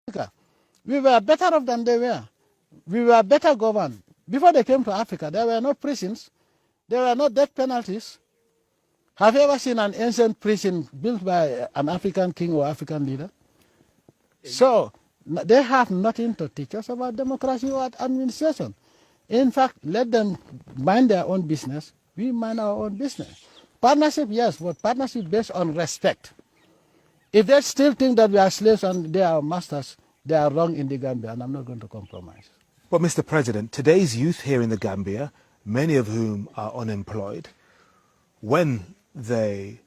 Africa. We were better off than they were. We were better governed. Before they came to Africa, there were no prisons. There were no death penalties. Have you ever seen an ancient prison built by an African king or African leader? So they have nothing to teach us about democracy or administration. In fact, let them mind their own business. We mind our own business. Partnership, yes, but partnership based on respect. If they still think that we are slaves and they are masters, they are wrong in the Gambia, and I'm not going to compromise. But Mr. President, today's youth here in the Gambia, many of whom are unemployed, when they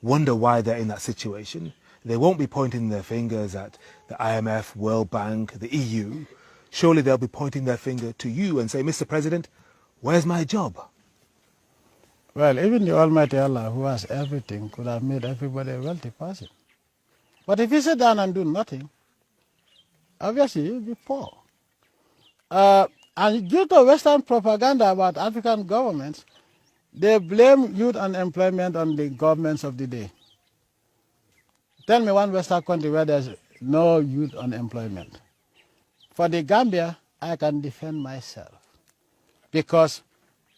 wonder why they're in that situation, they won't be pointing their fingers at the IMF, World Bank, the EU. Surely they'll be pointing their finger to you and say, Mr. President, where's my job? Well, even the Almighty Allah, who has everything, could have made everybody a wealthy person. But if you sit down and do nothing, obviously you'll be poor. And due to Western propaganda about African governments, they blame youth unemployment on the governments of the day. Tell me one Western country where there's no youth unemployment. For the Gambia, I can defend myself because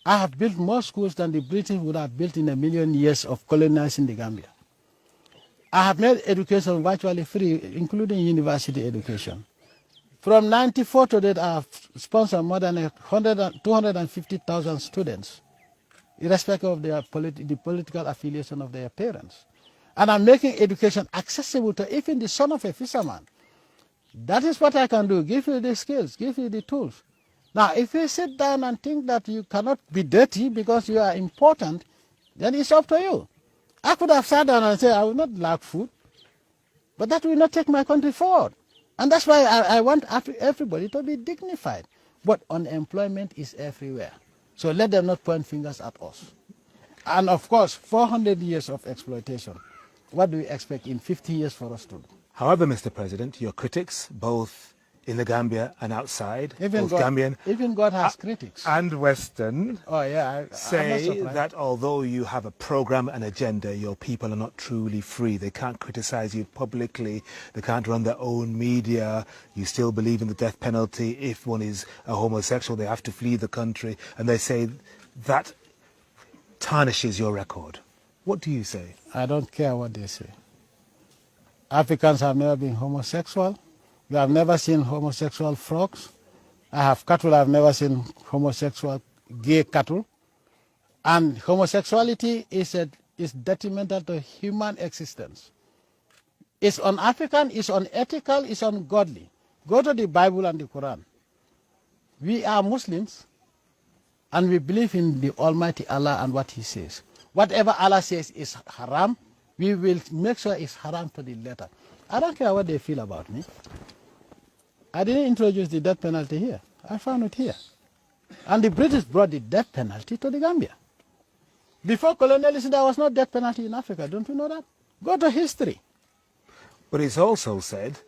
I have built more schools than the British would have built in a million years of colonizing the Gambia. I have made education virtually free, including university education. From 1994 to date, I have sponsored more than 250,000 students, irrespective of their the political affiliation of their parents. And I'm making education accessible to even the son of a fisherman. That is what I can do, give you the skills, give you the tools. Now, if you sit down and think that you cannot be dirty because you are important, then it's up to you. I could have sat down and said, I will not lack food, but that will not take my country forward. And that's why I want everybody to be dignified. But unemployment is everywhere. So let them not point fingers at us. And of course, 400 years of exploitation. What do we expect in 50 years for us to do? However, Mr. President, your critics, both in the Gambia and outside, Even both Gambian even God has critics. and Western, say that although you have a program and agenda, your people are not truly free. They can't criticize you publicly. They can't run their own media. You still believe in the death penalty. If one is a homosexual, they have to flee the country. And they say that tarnishes your record. What do you say? I don't care what they say. Africans have never been homosexual. We have never seen homosexual frogs. I have cattle, I've never seen homosexual gay cattle. And homosexuality is detrimental to human existence. It's un-African, it's unethical, it's ungodly. Go to the Bible and the Quran. We are Muslims, and we believe in the Almighty Allah and what He says. Whatever Allah says is haram, we will make sure it's haram to the letter. I don't care what they feel about me. I didn't introduce the death penalty here. I found it here. And the British brought the death penalty to the Gambia. Before colonialism, there was no death penalty in Africa. Don't you know that? Go to history. But it's also said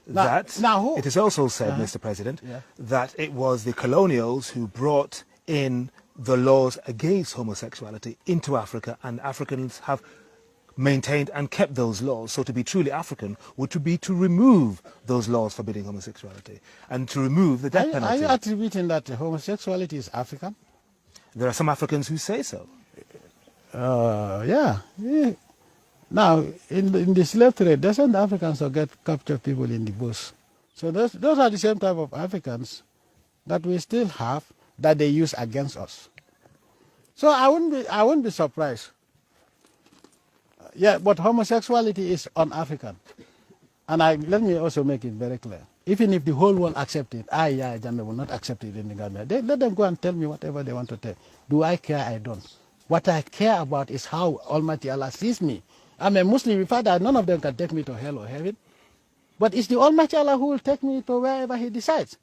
Mr. President, that it was the colonials who brought in the laws against homosexuality into Africa, and Africans have maintained and kept those laws. So to be truly African would be to remove those laws forbidding homosexuality and to remove the death penalty. Are you attributing that homosexuality is African? There are some Africans who say so. Yeah. Now, in the slave trade, doesn't Africans capture people in the bush? So those are the same type of Africans that we still have that they use against us. So I wouldn't be surprised. Yeah, but homosexuality is un-African. And let me also make it very clear. Even if the whole world accepts it, Gambia will not accept it in the Gambia. Let them go and tell me whatever they want to tell. Do I care? I don't. What I care about is how Almighty Allah sees me. I'm a Muslim. In fact, none of them can take me to hell or heaven. But it's the Almighty Allah who will take me to wherever He decides.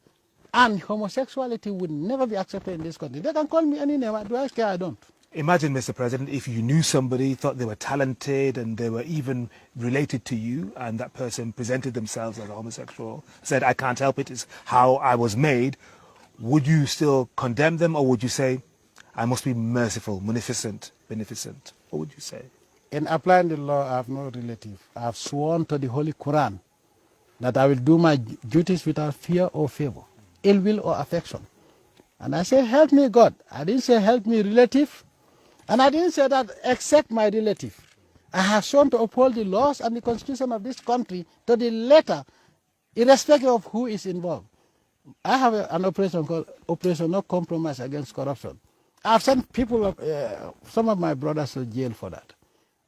And homosexuality would never be accepted in this country. They can call me any name. Do I care? I don't. Imagine, Mr. President, if you knew somebody, thought they were talented and they were even related to you, and that person presented themselves as a homosexual, said, I can't help it, it's how I was made, would you still condemn them, or would you say, I must be merciful, beneficent? What would you say? In applying the law, I have no relative. I have sworn to the Holy Quran that I will do my duties without fear or favor, ill will or affection. And I say, help me God. I didn't say help me relative. And I didn't say that except my relative. I have sworn to uphold the laws and the constitution of this country to the letter, irrespective of who is involved. I have an operation called Operation No Compromise Against Corruption. I've sent people, some of my brothers to jail for that.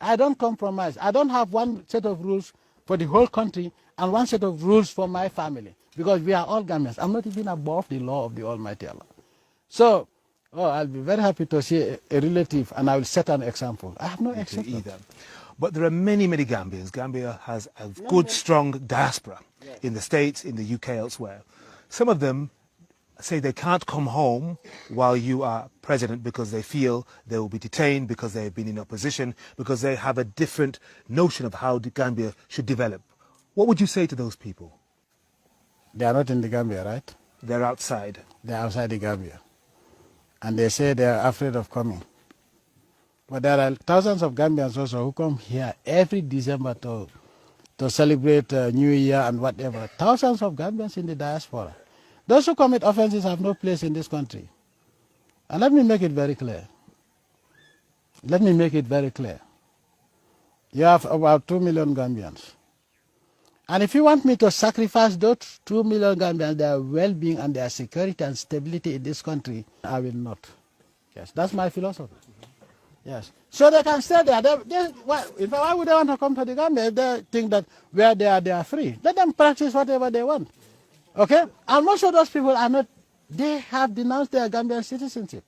I don't compromise. I don't have one set of rules for the whole country and one set of rules for my family, because we are all Gambians. I'm not even above the law of the Almighty Allah. So, I'll be very happy to see a relative, and I will set an example. I have no example either. But there are many, many Gambians. Gambia has a good, strong diaspora in the States, in the UK, elsewhere. Some of them say they can't come home while you are president because they feel they will be detained, because they have been in opposition, because they have a different notion of how the Gambia should develop. What would you say to those people? They are not in the Gambia, right? They're outside. They're outside the Gambia. And they say they are afraid of coming. But there are thousands of Gambians also who come here every December to celebrate New Year and whatever. Thousands of Gambians in the diaspora. Those who commit offenses have no place in this country. And let me make it very clear. Let me make it very clear. You have about 2 million Gambians. And if you want me to sacrifice those 2 million Gambians, their well-being and their security and stability in this country, I will not. Yes, that's my philosophy. Yes. So they can stay there. Why would they want to come to the Gambia if they think that where they are free? Let them practice whatever they want. Okay? And most of those people are not, they have denounced their Gambian citizenship.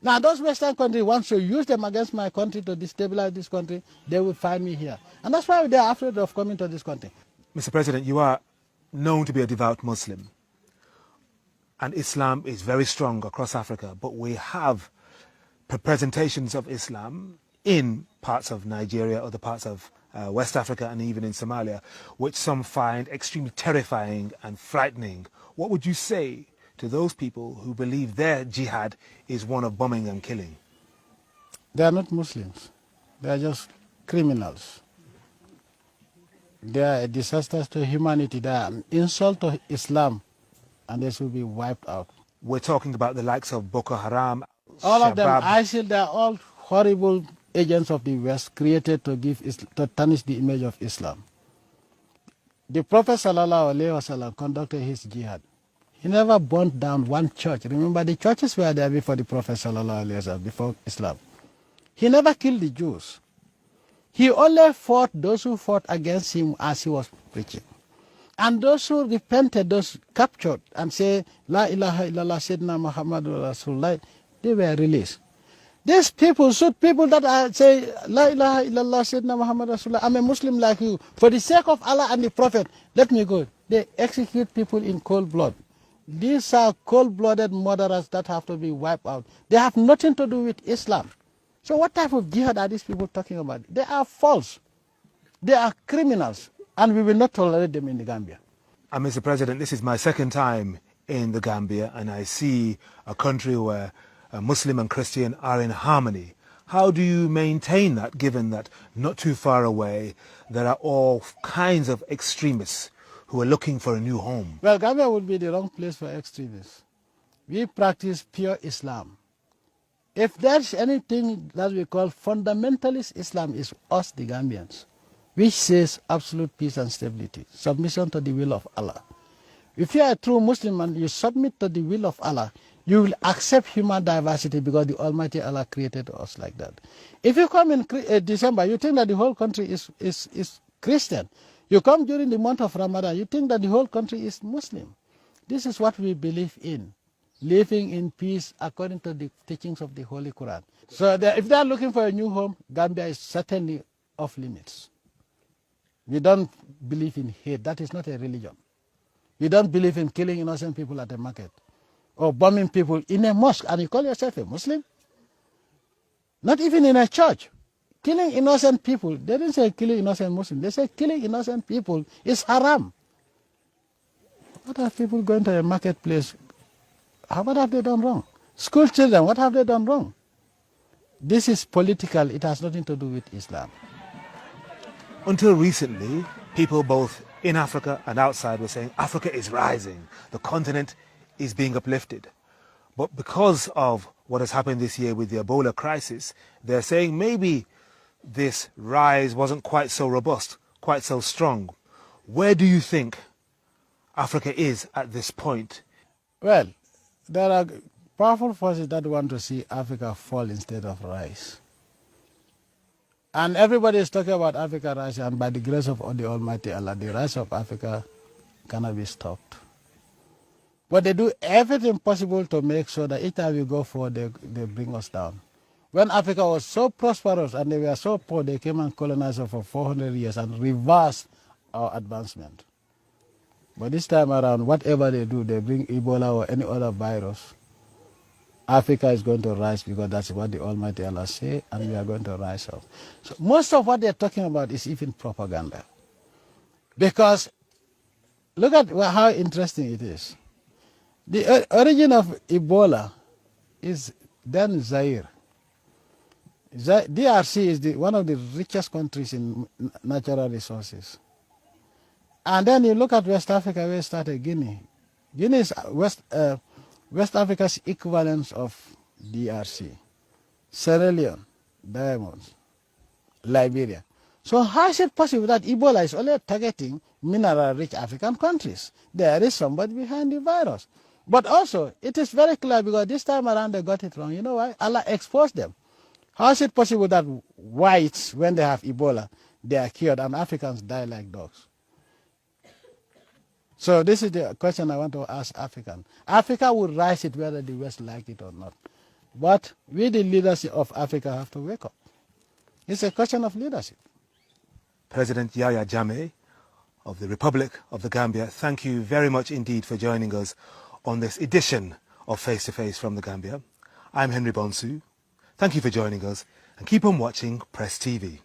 Now, those Western countries want to use them against my country to destabilize this country, they will find me here. And that's why they are afraid of coming to this country. Mr. President, you are known to be a devout Muslim. And Islam is very strong across Africa, but we have presentations of Islam in parts of Nigeria, other parts of West Africa, and even in Somalia, which some find extremely terrifying and frightening. What would you say to those people who believe their jihad is one of bombing and killing? They are not Muslims. They are just criminals. They are a disaster to humanity. They are an insult to Islam, and they should be wiped out. We're talking about the likes of Boko Haram, all Shabab. Of them, ISIL, they are all horrible agents of the West created to tarnish the image of Islam. The Prophet ﷺ conducted his jihad. He never burnt down one church. Remember, the churches were there before the Prophet ﷺ, before Islam. He never killed the Jews. He only fought those who fought against him as he was preaching. And those who repented, those captured and say, La ilaha illallah Sayyidina Muhammadur Rasulullah, they were released. These people shoot people that say, La ilaha illallah Sayyidina Muhammad Rasulullah, I'm a Muslim like you. For the sake of Allah and the Prophet, let me go. They execute people in cold blood. These are cold-blooded murderers that have to be wiped out. They have nothing to do with Islam. So what type of jihad are these people talking about? They are false. They are criminals. And we will not tolerate them in the Gambia. And Mr. President, this is my second time in the Gambia, and I see a country where Muslim and Christian are in harmony. How do you maintain that, given that not too far away there are all kinds of extremists who are looking for a new home? Well, Gambia would be the wrong place for extremists. We practice pure Islam. If there's anything that we call fundamentalist Islam, is us, the Gambians, which says absolute peace and stability, submission to the will of Allah. If you are a true Muslim and you submit to the will of Allah, you will accept human diversity because the Almighty Allah created us like that. If you come in December, you think that the whole country is Christian. You come during the month of Ramadan, you think that the whole country is Muslim. This is what we believe in, living in peace according to the teachings of the Holy Quran. So if they are looking for a new home, Gambia is certainly off limits. We don't believe in hate. That is not a religion. We don't believe in killing innocent people at the market or bombing people in a mosque, and you call yourself a Muslim? Not even in a church. Killing innocent people, they didn't say killing innocent Muslims. They say killing innocent people is haram. What are people going to a marketplace? What have they done wrong? School children, what have they done wrong? This is political. It has nothing to do with Islam. Until recently, people both in Africa and outside were saying Africa is rising, the continent is being uplifted. But because of what has happened this year with the Ebola crisis, they're saying maybe this rise wasn't quite so robust, quite so strong. Where do you think Africa is at this point? Well, there are powerful forces that want to see Africa fall instead of rise. And everybody is talking about Africa rising, and by the grace of the Almighty Allah, the rise of Africa cannot be stopped. But they do everything possible to make sure that each time we go forward, they bring us down. When Africa was so prosperous and they were so poor, they came and colonized us for 400 years and reversed our advancement. But this time around, whatever they do, they bring Ebola or any other virus, Africa is going to rise because that's what the Almighty Allah say, and we are going to rise up. So most of what they're talking about is even propaganda. Because look at how interesting it is. The origin of Ebola is then Zaire. DRC is one of the richest countries in natural resources. And then you look at West Africa, where it started Guinea. Guinea is West Africa's equivalent of DRC. Sierra Leone, diamonds, Liberia. So how is it possible that Ebola is only targeting mineral-rich African countries? There is somebody behind the virus. But also, it is very clear because this time around they got it wrong. You know why? Allah exposed them. How is it possible that whites, when they have Ebola, they are cured and Africans die like dogs? So this is the question I want to ask African. Africa will rise it whether the West like it or not. But we, the leaders of Africa, have to wake up. It's a question of leadership. President Yahya Jammeh of the Republic of the Gambia, thank you very much indeed for joining us on this edition of Face to Face from the Gambia. I'm Henry Bonsu. Thank you for joining us and keep on watching Press TV.